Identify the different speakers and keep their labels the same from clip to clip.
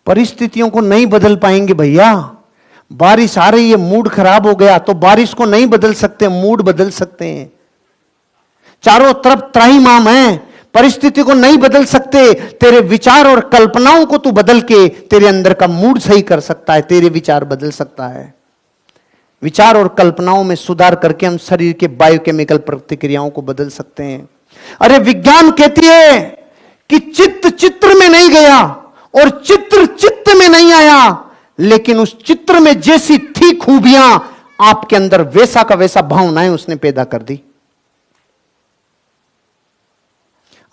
Speaker 1: परिस्थितियों को नहीं बदल पाएंगे भैया। बारिश आ रही है, मूड खराब हो गया, तो बारिश को नहीं बदल सकते, मूड बदल सकते हैं। चारों तरफ त्राहिमाम है, परिस्थिति को नहीं बदल सकते। तेरे विचार और कल्पनाओं को तू बदल के तेरे अंदर का मूड सही कर सकता है, तेरे विचार बदल सकता है। विचार और कल्पनाओं में सुधार करके हम शरीर के बायोकेमिकल प्रतिक्रियाओं को बदल सकते हैं। अरे विज्ञान कहती है कि चित्त चित्र में नहीं गया और चित्र चित्त में नहीं आया, लेकिन उस चित्र में जैसी थी खूबियां, आपके अंदर वैसा का वैसा भावनाएं उसने पैदा कर दी।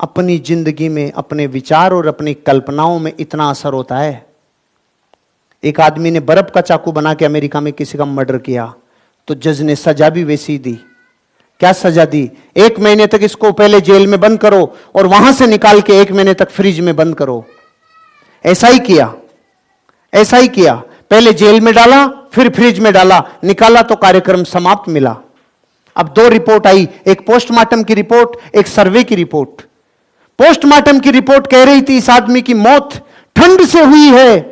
Speaker 1: अपनी जिंदगी में अपने विचार और अपनी कल्पनाओं में इतना असर होता है। एक आदमी ने बर्फ का चाकू बना के अमेरिका में किसी का मर्डर किया, तो जज ने सजा भी वैसी दी। क्या सजा दी? 1 महीने तक इसको पहले जेल में बंद करो और वहां से निकाल के 1 महीने तक फ्रिज में बंद करो। ऐसा ही किया, ऐसा ही किया। पहले जेल में डाला, फिर फ्रिज में डाला, निकाला तो कार्यक्रम समाप्त मिला। अब 2 रिपोर्ट आई, एक पोस्टमार्टम की रिपोर्ट, एक सर्वे की रिपोर्ट। पोस्टमार्टम की रिपोर्ट कह रही थी इस आदमी की मौत ठंड से हुई है।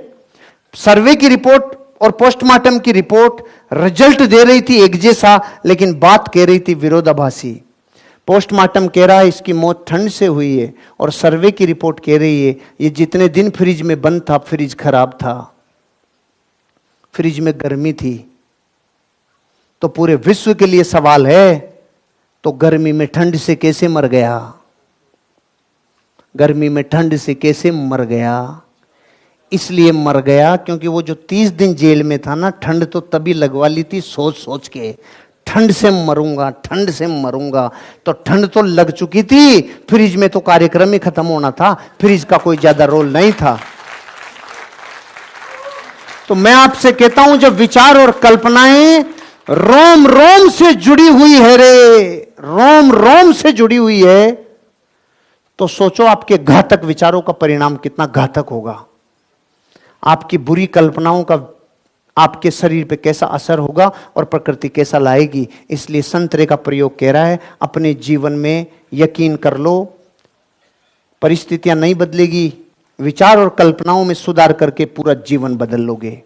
Speaker 1: सर्वे की रिपोर्ट और पोस्टमार्टम की रिपोर्ट रिजल्ट दे रही थी एक जैसा, लेकिन बात कह रही थी विरोधाभासी। पोस्टमार्टम कह रहा है इसकी मौत ठंड से हुई है, और सर्वे की रिपोर्ट कह रही है ये जितने दिन फ्रिज में बंद था, फ्रिज खराब था, फ्रिज में गर्मी थी। तो पूरे विश्व के लिए सवाल है, तो गर्मी में ठंड से कैसे मर गया? गर्मी में ठंड से कैसे मर गया? इसलिए मर गया क्योंकि वो जो 30 दिन जेल में था ना, ठंड तो तभी लगवा ली थी सोच सोच के, ठंड से मरूंगा, ठंड से मरूंगा। तो ठंड तो लग चुकी थी, फ्रिज में तो कार्यक्रम ही खत्म होना था, फ्रिज का कोई ज्यादा रोल नहीं था। तो मैं आपसे कहता हूं, जब विचार और कल्पनाएं रोम रोम से जुड़ी हुई है रे, रोम रोम से जुड़ी हुई है, तो सोचो आपके घातक विचारों का परिणाम कितना घातक होगा। आपकी बुरी कल्पनाओं का आपके शरीर पे कैसा असर होगा और प्रकृति कैसा लाएगी। इसलिए संतरे का प्रयोग कह रहा है, अपने जीवन में यकीन कर लो, परिस्थितियां नहीं बदलेगी, विचार और कल्पनाओं में सुधार करके पूरा जीवन बदल लोगे।